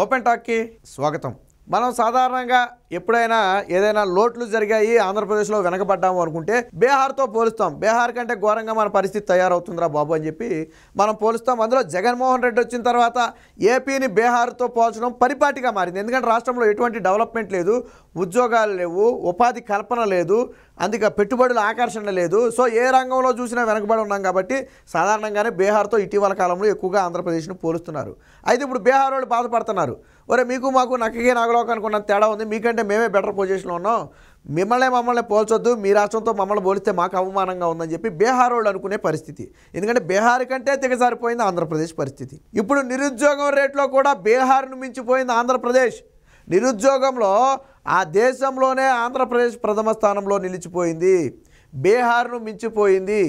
Open టాక్కి స్వాగతం. మనం సాధారణంగా ఎప్పుడైనా ఏదైనా లోట్లు జరిగాయి, ఆంధ్రప్రదేశ్లో వెనకబడ్డాము అనుకుంటే బీహార్తో పోలుస్తాం. బీహార్ కంటే ఘోరంగా మన పరిస్థితి తయారవుతుందిరా బాబు అని చెప్పి మనం పోలుస్తాం. అందులో జగన్మోహన్ రెడ్డి వచ్చిన తర్వాత ఏపీని బీహార్తో పోల్చడం పరిపాటిగా మారింది. ఎందుకంటే రాష్ట్రంలో ఎటువంటి డెవలప్మెంట్ లేదు, ఉద్యోగాలు లేవు, ఉపాధి కల్పన లేదు, అందుకే పెట్టుబడుల ఆకర్షణ లేదు. సో ఏ రంగంలో చూసినా వెనకబడి ఉన్నాం కాబట్టి సాధారణంగానే బీహార్తో ఇటీవల కాలంలో ఎక్కువగా ఆంధ్రప్రదేశ్ను పోలుస్తున్నారు. అయితే ఇప్పుడు బీహార్ వాళ్ళు బాధపడుతున్నారు. ఒరే మీకు మాకు నక్కకి నాగలోకానికి ఉన్న తేడా ఉంది, మీకంటే మేమే బెటర్ పొజిషన్లో ఉన్నాం, మమ్మల్ని పోల్చొద్దు, మీ రాష్ట్రంతో మమ్మల్ని పోలిస్తే మాకు అవమానంగా ఉందని చెప్పి బీహార్ వాళ్ళు అనుకునే పరిస్థితి. ఎందుకంటే బీహార్ కంటే దిగజారిపోయింది ఆంధ్రప్రదేశ్ పరిస్థితి. ఇప్పుడు నిరుద్యోగం రేట్లో కూడా బీహార్ను మించిపోయింది ఆంధ్రప్రదేశ్. నిరుద్యోగంలో ఆ దేశంలోనే ఆంధ్రప్రదేశ్ ప్రథమ స్థానంలో నిలిచిపోయింది, బీహార్ను మించిపోయింది.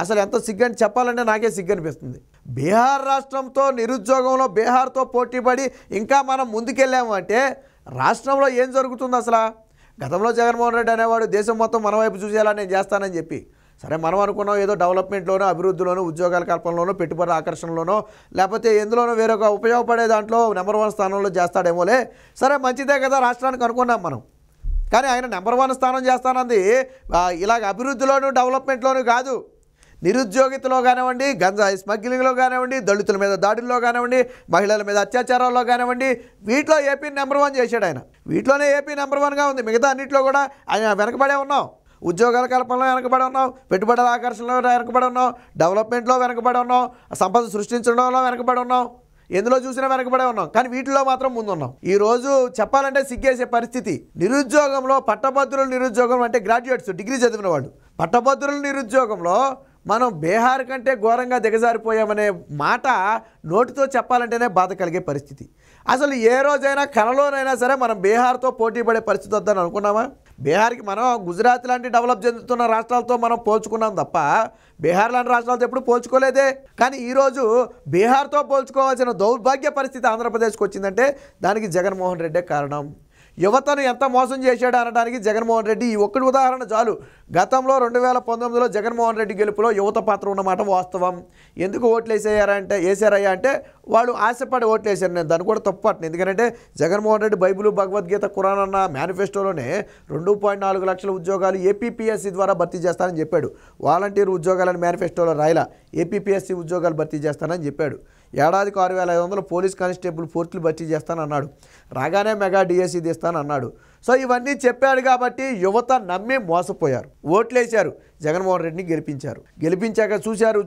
అసలు ఎంత సిగ్గని చెప్పాలంటే నాకే సిగ్గనిపిస్తుంది. బీహార్ రాష్ట్రంతో నిరుద్యోగంలో బీహార్తో పోటీపడి ఇంకా మనం ముందుకెళ్ళాము అంటే రాష్ట్రంలో ఏం జరుగుతుంది అసలు? గతంలో జగన్మోహన్ రెడ్డి అనేవాడు దేశం మొత్తం మన వైపు చూసేలా నేను చేస్తానని చెప్పి. సరే, మనం అనుకున్నాం ఏదో డెవలప్మెంట్లోనో, అభివృద్ధిలోనో, ఉద్యోగాల కల్పనలోనో, పెట్టుబడుల ఆకర్షణలోనో, లేకపోతే ఎందులోనో వేరొక ఉపయోగపడే దాంట్లో నెంబర్ 1 స్థానంలో చేస్తాడేమోలే. సరే, మంచిదే కదా రాష్ట్రానికి అనుకున్నాం మనం. కానీ ఆయన నెంబర్ 1 స్థానం చేస్తానంది ఇలాగ అభివృద్ధిలోనూ డెవలప్మెంట్లోనూ కాదు. నిరుద్యోగితలో కానివ్వండి, గంజాయి స్మగ్లింగ్లో కానివ్వండి, దళితుల మీద దాడుల్లో కానివ్వండి, మహిళల మీద అత్యాచారాల్లో కానివ్వండి, వీటిలో ఏపీ నెంబర్ 1 చేశాడు ఆయన. వీటిలోనే ఏపీ నెంబర్ 1గా ఉంది. మిగతా అన్నింటిలో కూడా ఆయన వెనకబడే ఉన్నాం. ఉద్యోగాల కల్పనలో వెనకబడి ఉన్నాం, పెట్టుబడుల ఆకర్షణలో వెనకబడి ఉన్నాం, డెవలప్మెంట్లో వెనకబడి ఉన్నాం, సంపద సృష్టించడంలో వెనకబడి ఉన్నాం, ఎందులో చూసినా వెనకబడే ఉన్నాం. కానీ వీటిలో మాత్రం ముందున్నాం. ఈరోజు చెప్పాలంటే సిగ్గేసే పరిస్థితి. నిరుద్యోగంలో పట్టభద్రుల నిరుద్యోగం అంటే గ్రాడ్యుయేట్స్, డిగ్రీ చదివిన వాళ్ళు. పట్టభద్రుల నిరుద్యోగంలో మనం బీహార్ కంటే ఘోరంగా దిగజారిపోయామనే మాట నోటితో చెప్పాలంటేనే బాధ కలిగే పరిస్థితి. అసలు ఏ రోజైనా కలలోనైనా సరే మనం బీహార్తో పోటీ పడే పరిస్థితి వద్దని అనుకున్నామా? బీహార్కి మనం గుజరాత్ లాంటి డెవలప్ చెందుతున్న రాష్ట్రాలతో మనం పోల్చుకున్నాం తప్ప బీహార్ లాంటి రాష్ట్రాలతో ఎప్పుడు పోల్చుకోలేదే. కానీ ఈరోజు బీహార్తో పోల్చుకోవాల్సిన దౌర్భాగ్య పరిస్థితి ఆంధ్రప్రదేశ్కి వచ్చిందంటే దానికి జగన్మోహన్ రెడ్డే కారణం. యువతను ఎంత మోసం చేశాడు అనడానికి జగన్మోహన్ రెడ్డి ఈ ఒక్కటి ఉదాహరణ చాలు. గతంలో 2019లో జగన్మోహన్ రెడ్డి గెలుపులో యువత పాత్ర ఉన్నమాట వాస్తవం. ఎందుకు ఓట్లు వేసారయ్యా అంటే వాళ్ళు ఆశపడి ఓట్లు వేశారు. నేను దాన్ని కూడా తప్పు పట్టను. ఎందుకంటే జగన్మోహన్ రెడ్డి బైబిల్, భగవద్గీత, ఖురాన్ అన్న మేనిఫెస్టోలోనే 2.4 లక్షల ఉద్యోగాలు ఏపీపీఎస్సీ ద్వారా భర్తీ చేస్తానని చెప్పాడు. వాలంటీర్ ఉద్యోగాలని మేనిఫెస్టోలో రాయలా, ఏపీపీఎస్సీ ఉద్యోగాలు భర్తీ చేస్తానని చెప్పాడు. ఏడాదికి 6,500 పోలీస్ కానిస్టేబుల్ పోస్టులు భర్తీ చేస్తానన్నాడు. రాగానే మెగా డిఎస్సీ తీస్తానన్నాడు. సో ఇవన్నీ చెప్పాడు కాబట్టి యువత నమ్మి మోసపోయారు, ఓట్లేశారు, జగన్మోహన్ రెడ్డిని గెలిపించారు. గెలిపించాక చూశారు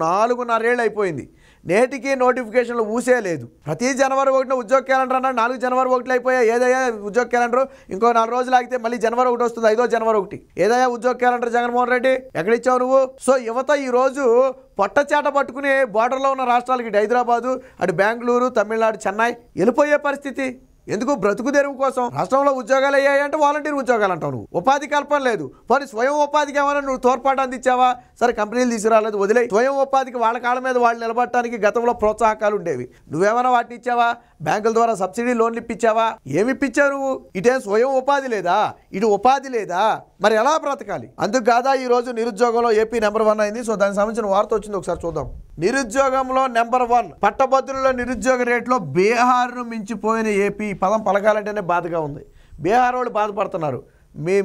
4.5 ఏళ్ళు అయిపోయింది. నేటికి నోటిఫికేషన్లు ఊసే లేదు. ప్రతి జనవరి 1న ఉద్యోగ క్యాలెండర్ అన్నాడు, 4 జనవరి 1 అయిపోయా. ఏదయ్యా ఉద్యోగ క్యాలెండర్? ఇంకో 4 రోజులు ఆగితే మళ్ళీ జనవరి 1 వస్తుంది, 5వ జనవరి 1. ఏదయ్యా ఉద్యోగ క్యాలెండర్ జగన్మోహన్ రెడ్డి? ఎక్కడిచ్చావు నువ్వు? సో యువత ఈరోజు పొట్టచేట పట్టుకుని బార్డర్లో ఉన్న రాష్ట్రాలకి, హైదరాబాదు, అటు బెంగళూరు, తమిళనాడు, చెన్నై వెళ్ళిపోయే పరిస్థితి. ఎందుకు? బ్రతుకు తెరువు కోసం. రాష్ట్రంలో ఉద్యోగాలు అయ్యాయంటే వాలంటీర్ ఉద్యోగాలు అంటావు నువ్వు. ఉపాధి కల్పన లేదు. పోనీ స్వయం ఉపాధికి ఏమైనా నువ్వు తోడ్పాటు అందించావా? సరే, కంపెనీలు తీసుకురాలేదు, వదిలే. స్వయం ఉపాధికి వాళ్ళ కాళ్ళ మీద వాళ్ళు నిలబడటానికి గతంలో ప్రోత్సాహకాలు ఉండేవి. నువ్వేమైనా వాటిని ఇచ్చావా? బ్యాంకుల ద్వారా సబ్సిడీ లోన్లు ఇప్పించావా? ఏమి ఇప్పించావు నువ్వు? ఇటేం స్వయం ఉపాధి లేదా, ఇటు ఉపాధి లేదా, మరి ఎలా బ్రతకాలి? అందుకు కాదా ఈరోజు నిరుద్యోగంలో ఏపీ నెంబర్ 1 అయింది. సో దానికి సంబంధించిన వార్త వచ్చింది, ఒకసారి చూద్దాం. నిరుద్యోగంలో నెంబర్ 1, పట్టభద్రుల నిరుద్యోగ రేట్లో బీహార్ను మించిపోయిన ఏపీ. పదం పలకాలంటేనే బాధగా ఉంది. బీహార్ వాళ్ళు బాధపడుతున్నారు.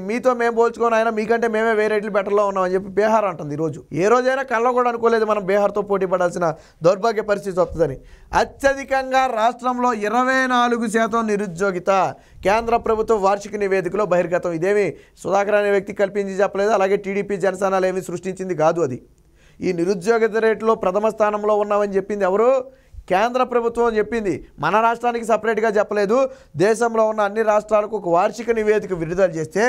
మీతో మేము పోల్చుకొని అయినా మీకంటే మేమే వేరే రేట్లు బెటర్లో ఉన్నామని చెప్పి బీహార్ అంటుంది. ఈరోజు ఏ రోజైనా కళ్ళ కూడా అనుకోలేదు మనం బీహార్తో పోటీ పడాల్సిన దౌర్భాగ్య పరిస్థితి వస్తుందని. అత్యధికంగా రాష్ట్రంలో 24% నిరుద్యోగిత. కేంద్ర ప్రభుత్వ వార్షిక నివేదికలో బహిర్గతం. ఇదేమి సుధాకర్ అనే వ్యక్తి కల్పించి చెప్పలేదు, అలాగే టీడీపీ జనసేనలు ఏమి సృష్టించింది కాదు. అది ఈ నిరుద్యోగిత రేట్లో ప్రథమ స్థానంలో ఉన్నామని చెప్పింది ఎవరు? కేంద్ర ప్రభుత్వం చెప్పింది. మన రాష్ట్రానికి సపరేట్గా చెప్పలేదు. దేశంలో ఉన్న అన్ని రాష్ట్రాలకు ఒక వార్షిక నివేదిక విడుదల చేస్తే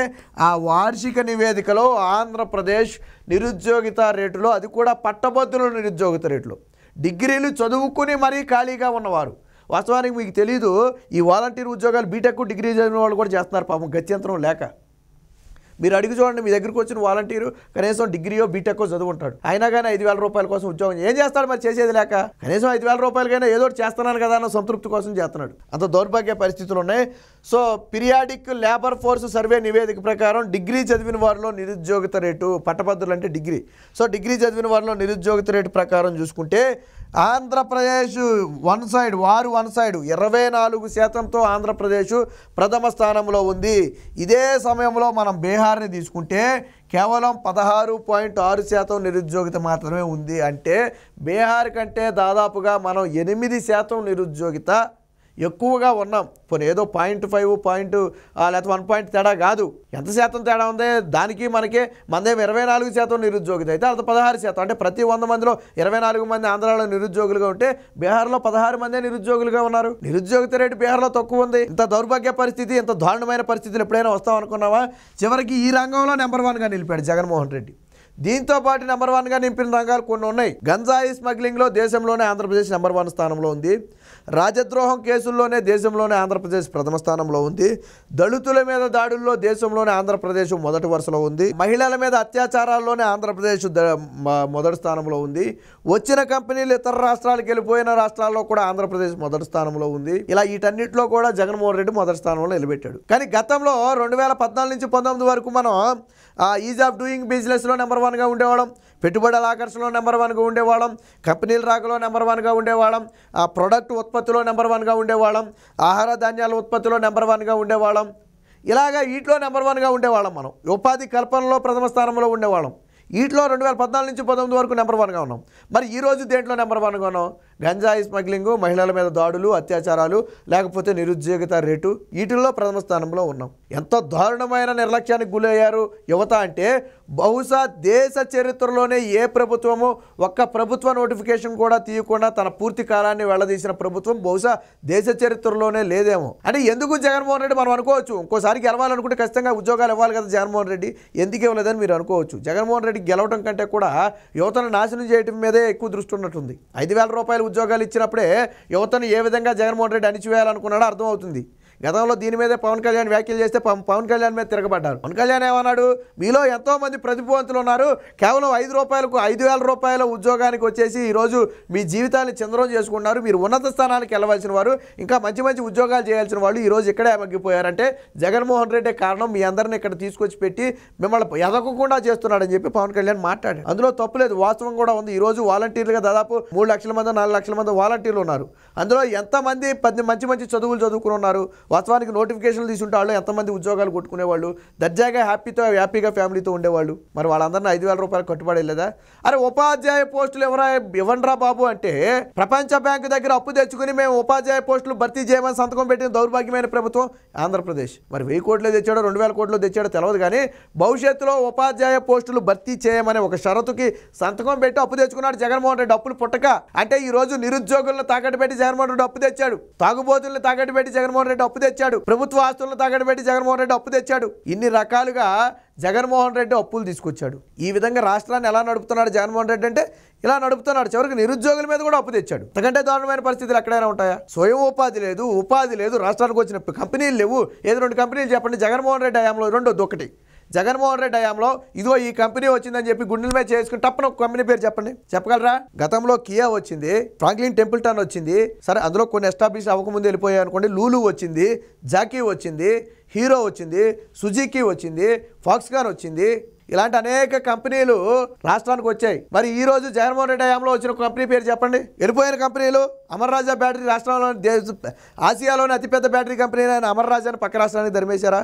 ఆ వార్షిక నివేదికలో ఆంధ్రప్రదేశ్ నిరుద్యోగిత రేటులో, అది కూడా పట్టభద్రుల నిరుద్యోగిత రేట్లో, డిగ్రీలు చదువుకుని మరీ ఖాళీగా ఉన్నవారు. వాస్తవానికి మీకు తెలీదు, ఈ వాలంటీర్ ఉద్యోగాలు బీటెక్ డిగ్రీ చదివిన వాళ్ళు కూడా చేస్తున్నారు పాపం, గత్యంతరం లేక. మీరు అడిగి చూడండి, మీ దగ్గరికి వచ్చిన వాలంటీరు కనీసం డిగ్రీయో బీటెక్కో చదువుకుంటాడు, అయినా కానీ 5,000 రూపాయల కోసం ఉద్యోగం ఏం చేస్తాడు? మరి చేసేది లేక కనీసం 5,000 రూపాయలకైనా ఏదో ఒకటి చేస్తున్నాను కదా అన్న సంతృప్తి కోసం చేస్తున్నాడు. అంత దౌర్భాగ్య పరిస్థితులు ఉన్నాయి. So periodic labour force survey నివేదిక ప్రకారం డిగ్రీ చదివిన వారిలో నిరుద్యోగిత రేటు, పట్టభద్రులు అంటే డిగ్రీ, సో డిగ్రీ చదివిన వారిలో నిరుద్యోగిత రేటు ప్రకారం చూసుకుంటే ఆంధ్రప్రదేశ్ వన్ సైడ్ 24% ఆంధ్రప్రదేశ్ ప్రథమ స్థానంలో ఉంది. ఇదే సమయంలో మనం బీహార్ని తీసుకుంటే కేవలం 16.6% నిరుద్యోగిత మాత్రమే ఉంది. అంటే బీహార్ కంటే దాదాపుగా మనం 8% నిరుద్యోగిత ఎక్కువగా ఉన్నాం. పోనీ ఏదో 0.5 లేకపోతే 1 పాయింట్ తేడా కాదు, ఎంత శాతం తేడా ఉంది దానికి మనకి. మనదేమో 24% నిరుద్యోగిత అయితే అది 16%. అంటే ప్రతి 100 మందిలో 24 మంది ఆంధ్రాలో నిరుద్యోగులుగా ఉంటే బీహార్లో 16 మందే నిరుద్యోగులుగా ఉన్నారు. నిరుద్యోగిత రేటు బీహార్లో తక్కువ ఉంది. ఇంత దౌర్భాగ్య పరిస్థితి, ఇంత దారుణమైన పరిస్థితులు ఎప్పుడైనా వస్తాం అనుకున్నావా? చివరికి ఈ రంగంలో నెంబర్ 1గా నిలిపాడు జగన్మోహన్ రెడ్డి. దీంతో పాటు నెంబర్ 1గా నింపిన రంగాలు కొన్ని ఉన్నాయి. గంజాయి స్మగ్లింగ్లో దేశంలోనే ఆంధ్రప్రదేశ్ నెంబర్ 1 స్థానంలో ఉంది. రాజద్రోహం కేసుల్లోనే దేశంలోనే ఆంధ్రప్రదేశ్ ప్రథమ స్థానంలో ఉంది. దళితుల మీద దాడుల్లో దేశంలోనే ఆంధ్రప్రదేశ్ మొదటి వరుసలో ఉంది. మహిళల మీద అత్యాచారాల్లోనే ఆంధ్రప్రదేశ్ మొదటి స్థానంలో ఉంది. వచ్చిన కంపెనీలు ఇతర రాష్ట్రాలకు వెళ్ళిపోయిన రాష్ట్రాల్లో కూడా ఆంధ్రప్రదేశ్ మొదటి స్థానంలో ఉంది. ఇలా వీటన్నిటిలో కూడా జగన్మోహన్ రెడ్డి మొదటి స్థానంలో నిలబెట్టాడు. కానీ గతంలో 2014 నుంచి 19 వరకు మనం ఈజ్ ఆఫ్ డూయింగ్ బిజినెస్లో నెంబర్ 1గా ఉండేవాళ్ళం, పెట్టుబడుల ఆకర్షణలో నెంబర్ 1గా ఉండేవాళ్ళం, కంపెనీల రాకలో నెంబర్ 1గా ఉండేవాళ్ళం, ప్రొడక్ట్ ఉత్పత్తిలో నెంబర్ 1గా ఉండేవాళ్ళం, ఆహార ధాన్యాల ఉత్పత్తిలో నెంబర్ 1గా ఉండేవాళ్ళం. ఇలాగా వీటిలో నెంబర్ 1గా ఉండేవాళ్ళం. మనం ఉపాధి కల్పనలో ప్రథమ స్థానంలో ఉండేవాళ్ళం. వీటిలో 2014 నుంచి 19 వరకు నెంబర్ 1గా ఉన్నాం. మరి ఈరోజు దేంట్లో నెంబర్ 1గా ఉన్నాం? గంజాయి స్మగ్లింగు, మహిళల మీద దాడులు, అత్యాచారాలు, లేకపోతే నిరుద్యోగిత రేటు, వీటిల్లో ప్రథమ స్థానంలో ఉన్నాం. ఎంతో దారుణమైన నిర్లక్ష్యానికి గురయ్యారు యువత అంటే బహుశా దేశ చరిత్రలోనే ఏ ప్రభుత్వము ఒక్క ప్రభుత్వ నోటిఫికేషన్ కూడా తీయకుండా తన పూర్తి కాలాన్ని వెళ్లదీసిన ప్రభుత్వం బహుశా దేశ చరిత్రలోనే లేదేమో. అంటే ఎందుకు జగన్మోహన్ రెడ్డి మనం అనుకోవచ్చు, ఇంకోసారి గెలవాలనుకుంటే ఖచ్చితంగా ఉద్యోగాలు ఇవ్వాలి కదా జగన్మోహన్ రెడ్డి, ఎందుకు ఇవ్వలేదని మీరు అనుకోవచ్చు. జగన్మోహన్ రెడ్డి గెలవడం కంటే కూడా యువతను నాశనం చేయడం మీదే ఎక్కువ దృష్టి ఉన్నట్టుంది. 5,000 రూపాయలు ఉద్యోగాలు ఇచ్చినప్పుడే యువతను ఏ విధంగా జగన్మోహన్ రెడ్డి అణిచివేయాలనుకున్నాడో అర్థమవుతుంది. గతంలో దీని మీదే పవన్ కళ్యాణ్ వ్యాఖ్యలు చేస్తే పవన్ కళ్యాణ్ మీద తిరగబడ్డారు. పవన్ కళ్యాణ్ ఏమన్నాడు? మీలో ఎంతోమంది ప్రతిభావంతులు ఉన్నారు, కేవలం 5,000 రూపాయల ఉద్యోగానికి వచ్చేసి ఈరోజు మీ జీవితాన్ని చంద్రం చేసుకున్నారు, మీరు ఉన్నత స్థానానికి వెళ్ళవలసిన వారు, ఇంకా మంచి మంచి ఉద్యోగాలు చేయాల్సిన వాళ్ళు ఈరోజు ఇక్కడే మగ్గిపోయారంటే జగన్మోహన్ రెడ్డి కారణం, మీ అందరిని ఇక్కడ తీసుకొచ్చి పెట్టి మిమ్మల్ని ఎదగకుండా చేస్తున్నాడని చెప్పి పవన్ కళ్యాణ్ మాట్లాడాడు. అందులో తప్పులేదు, వాస్తవం కూడా ఉంది. ఈరోజు వాలంటీర్లుగా దాదాపు 3 లక్షల మంది 4 లక్షల మంది వాలంటీర్లు ఉన్నారు. అందులో ఎంతమంది మంచి మంచి చదువులు చదువుకుని ఉన్నారు. వాస్తవానికి నోటిఫికేషన్లు తీసుకుంటే వాళ్ళు ఎంతమంది ఉద్యోగాలు కొట్టుకునేవాళ్ళు, దర్జాగా హ్యాపీగా ఫ్యామిలీతో ఉండేవాళ్ళు. మరి వాళ్ళందరినీ 5,000 రూపాయలు కట్టుబడి వెళ్ళదా? అరే ఉపాధ్యాయ పోస్టులు ఇవ్వండిరా బాబు అంటే ప్రపంచ బ్యాంకు దగ్గర అప్పు తెచ్చుకుని మేము ఉపాధ్యాయ పోస్టులు భర్తీ చేయమని సంతకం పెట్టిన దౌర్భాగ్యమైన ప్రభుత్వం ఆంధ్రప్రదేశ్. మరి 1000 కోట్లు తెచ్చాడో 2,000 కోట్లు తెచ్చాడో తెలియదు, కానీ భవిష్యత్తులో ఉపాధ్యాయ పోస్టులు భర్తీ చేయమని ఒక షరతుకి సంతకం పెట్టి అప్పు తెచ్చుకున్నాడు జగన్మోహన్ రెడ్డి. అప్పులు పుట్టక అంటే ఈ రోజు నిరుద్యోగులను తాకట్టు పెట్టి జగన్మోహన్ రెడ్డి అప్పు తెచ్చాడు, తాగుబోతులను తాకట్టు పెట్టి జగన్మోహన్ రెడ్డి అప్పు తెచ్చాడు, ప్రభుత్వ ఆస్తులను తాకట్టు పెట్టి జగన్మోహన్ రెడ్డి అప్పు తెచ్చాడు. ఇన్ని రకాలుగా జగన్మోహన్ రెడ్డి అప్పులు తీసుకొచ్చాడు. ఈ విధంగా రాష్ట్రాన్ని ఎలా నడుపుతున్నాడు జగన్మోహన్ రెడ్డి అంటే ఇలా నడుపుతున్నాడు. చివరికి నిరుద్యోగుల మీద కూడా అప్పు తెచ్చాడు. అంతకంటే దారుణమైన పరిస్థితులు ఎక్కడైనా ఉంటాయా? స్వయం ఉపాధి లేదు, ఉపాధి లేదు, రాష్ట్రానికి వచ్చిన కంపెనీలు లేవు. ఏదో 2 కంపెనీలు చెప్పండి జగన్మోహన్ రెడ్డి హయాంలో, ఒకటి జగన్మోహన్ రెడ్డి హయాంలో ఇదిగో ఈ కంపెనీ వచ్చిందని చెప్పి గుండెల మీద చేసుకుని తప్పని ఒక కంపెనీ పేరు చెప్పండి, చెప్పగలరా? గతంలో కియా వచ్చింది, ఫ్రాంక్లిన్ టెంపుల్టన్ వచ్చింది, సరే అందులో కొన్ని ఎస్టాబ్లిష్ అవ్వకముందు వెళ్ళిపోయాయి అనుకోండి. లూలు వచ్చింది, జాకీ వచ్చింది, హీరో వచ్చింది, సుజుకి వచ్చింది, ఫాక్స్కాన్ వచ్చింది. ఇలాంటి అనేక కంపెనీలు రాష్ట్రానికి వచ్చాయి. మరి ఈ రోజు జగన్మోహన్ రెడ్డి హయాంలో వచ్చిన కంపెనీ పేరు చెప్పండి. వెళ్ళిపోయిన కంపెనీలు అమర్ రాజా బ్యాటరీ రాష్ట్రంలో ఆసియాలోని అతిపెద్ద బ్యాటరీ కంపెనీ అయిన అమర్ రాజాని పక్క రాష్ట్రానికి ధర్మేశారా?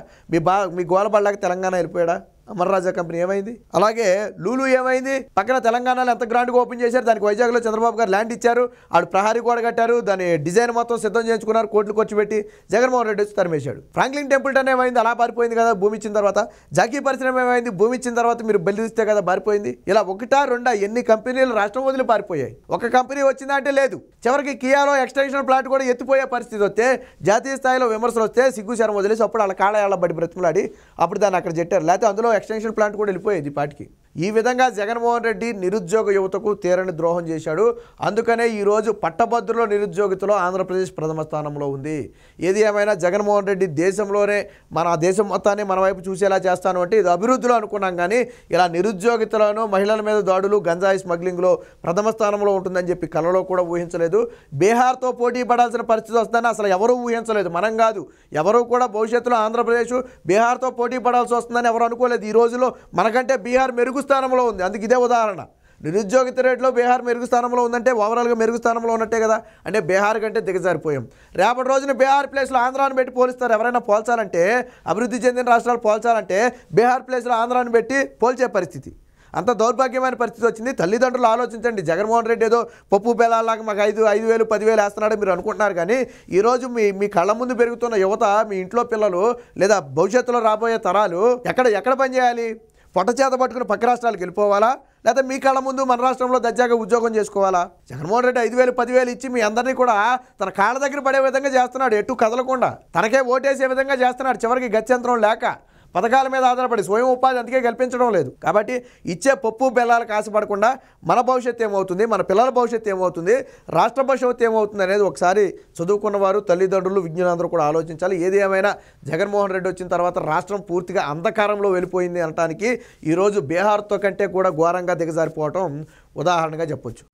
మీ గోలబడ్డాక తెలంగాణ వెళ్ళిపోయాడా? అమర్ రాజా కంపెనీ ఏమైంది? అలాగే లూలు ఏమైంది? పక్కన తెలంగాణలో ఎంత గ్రాండ్గా ఓపెన్ చేశారు. దానికి వైజాగ్లో చంద్రబాబు గారు ల్యాండ్ ఇచ్చారు, ఆడు ప్రహారీ గోడ కట్టారు, దాని డిజైన్ మొత్తం సిద్ధం చేయించుకున్నారు, కోట్లు ఖర్చు పెట్టి. జగన్మోహన్ రెడ్డి వచ్చి తరిమేశాడు. ఫ్రాంక్లిన్ టెంపుల్టన్ ఏమైంది? అలా పారిపోయింది కదా భూమి ఇచ్చిన తర్వాత. జాకీ పరిశ్రమ ఏమైంది? భూమి ఇచ్చిన తర్వాత మీరు బెదిరిస్తే కదా పారిపోయింది. ఇలా 1, 2 ఎన్ని కంపెనీలు రాష్ట్రం వదిలి పారిపోయాయి. ఒక కంపెనీ వచ్చిందా అంటే లేదు. చివరికి కియాలో ఎక్స్టెన్షన్ ప్లాంట్ కూడా ఎత్తిపోయే పరిస్థితి వస్తే, జాతీయ స్థాయిలో విమర్శలు వస్తే సిగ్గు శరం వదిలేసి అప్పుడు వాళ్ళ కాళ్ళ బడి బ్రతిమలాడి అప్పుడు దాన్ని అక్కడ చెట్టారు. లేకపోతే అందులో ఎక్స్టెన్షన్ ప్లాంట్ కూడా వెళ్ళిపోయేది పాటికి. ఈ విధంగా జగన్మోహన్ రెడ్డి నిరుద్యోగ యువతకు తీరని ద్రోహం చేశాడు. అందుకనే ఈరోజు పట్టభద్రుల నిరుద్యోగితలో ఆంధ్రప్రదేశ్ ప్రథమ స్థానంలో ఉంది. ఏది ఏమైనా జగన్మోహన్ రెడ్డి దేశంలోనే మన దేశం మొత్తాన్ని మన వైపు చూసేలా చేస్తాను అంటే ఇది అభివృద్ధిలో అనుకున్నాం, కానీ ఇలా నిరుద్యోగితలను, మహిళల మీద దాడులు, గంజాయి స్మగ్లింగ్లో ప్రథమ స్థానంలో ఉంటుందని చెప్పి కలలో కూడా ఊహించలేదు. బీహార్తో పోటీ పడాల్సిన పరిస్థితి వస్తుందని అసలు ఎవరూ ఊహించలేదు. మనం కాదు, ఎవరు కూడా భవిష్యత్తులో ఆంధ్రప్రదేశ్ బీహార్తో పోటీ పడాల్సి వస్తుందని ఎవరు అనుకోలేదు. ఈ రోజులో మనకంటే బీహార్ మెరుగు స్థానంలో ఉంది. అందుకు ఇదే ఉదాహరణ. నిరుద్యోగిత రేట్లో బీహార్ మెరుగు స్థానంలో ఉందంటే ఓవరాల్గా మెరుగు స్థానంలో ఉన్నట్టే కదా. అంటే బీహార్ కంటే దిగజారిపోయాం. రేపటి రోజున బీహార్ ప్లేస్లో ఆంధ్రాను పెట్టి పోలిస్తారు. ఎవరైనా పోల్చాలంటే, అభివృద్ధి చెందిన రాష్ట్రాలు పోల్చాలంటే బీహార్ ప్లేస్లో ఆంధ్రాను పెట్టి పోల్చే పరిస్థితి, అంత దౌర్భాగ్యమైన పరిస్థితి వచ్చింది. తల్లిదండ్రులు ఆలోచించండి. జగన్మోహన్ రెడ్డి ఏదో పప్పు బెల్లాలాగా మాకు 5,000 10,000 వేస్తున్నాడో మీరు అనుకుంటున్నారు, కానీ ఈరోజు మీ కళ్ళ ముందు పెరుగుతున్న యువత, మీ ఇంట్లో పిల్లలు లేదా భవిష్యత్తులో రాబోయే తరాలు ఎక్కడ పనిచేయాలి? పొట్ట చేత పట్టుకుని పక్క రాష్ట్రాలకు వెళ్ళిపోవాలా, లేదా మీ కళ్ళ ముందు మన రాష్ట్రంలో దర్జాగా ఉద్యోగం చేసుకోవాలా? జగన్మోహన్ రెడ్డి 5,000 10,000 ఇచ్చి మీ అందరినీ కూడా తన కాళ్ళ దగ్గర పడే విధంగా చేస్తున్నాడు. ఎటు కదలకుండా తనకే ఓటేసే విధంగా చేస్తున్నాడు. చివరికి గత్యంతరం లేక పథకాల మీద ఆధారపడి స్వయం ఉపాధి అందుకే కల్పించడం లేదు. కాబట్టి ఇచ్చే పప్పు బెల్లాలకు ఆశపడకుండా మన భవిష్యత్తు ఏమవుతుంది, మన పిల్లల భవిష్యత్తు ఏమవుతుంది, రాష్ట్ర భవిష్యత్తు ఏమవుతుంది అనేది ఒకసారి చదువుకున్నవారు, తల్లిదండ్రులు, విజ్ఞానులందరూ కూడా ఆలోచించాలి. ఏది ఏమైనా జగన్మోహన్ రెడ్డి వచ్చిన తర్వాత రాష్ట్రం పూర్తిగా అంధకారంలో వెళ్ళిపోయింది అనడానికి ఈరోజు బీహార్తో కంటే కూడా ఘోరంగా దిగజారిపోవటం ఉదాహరణగా చెప్పొచ్చు.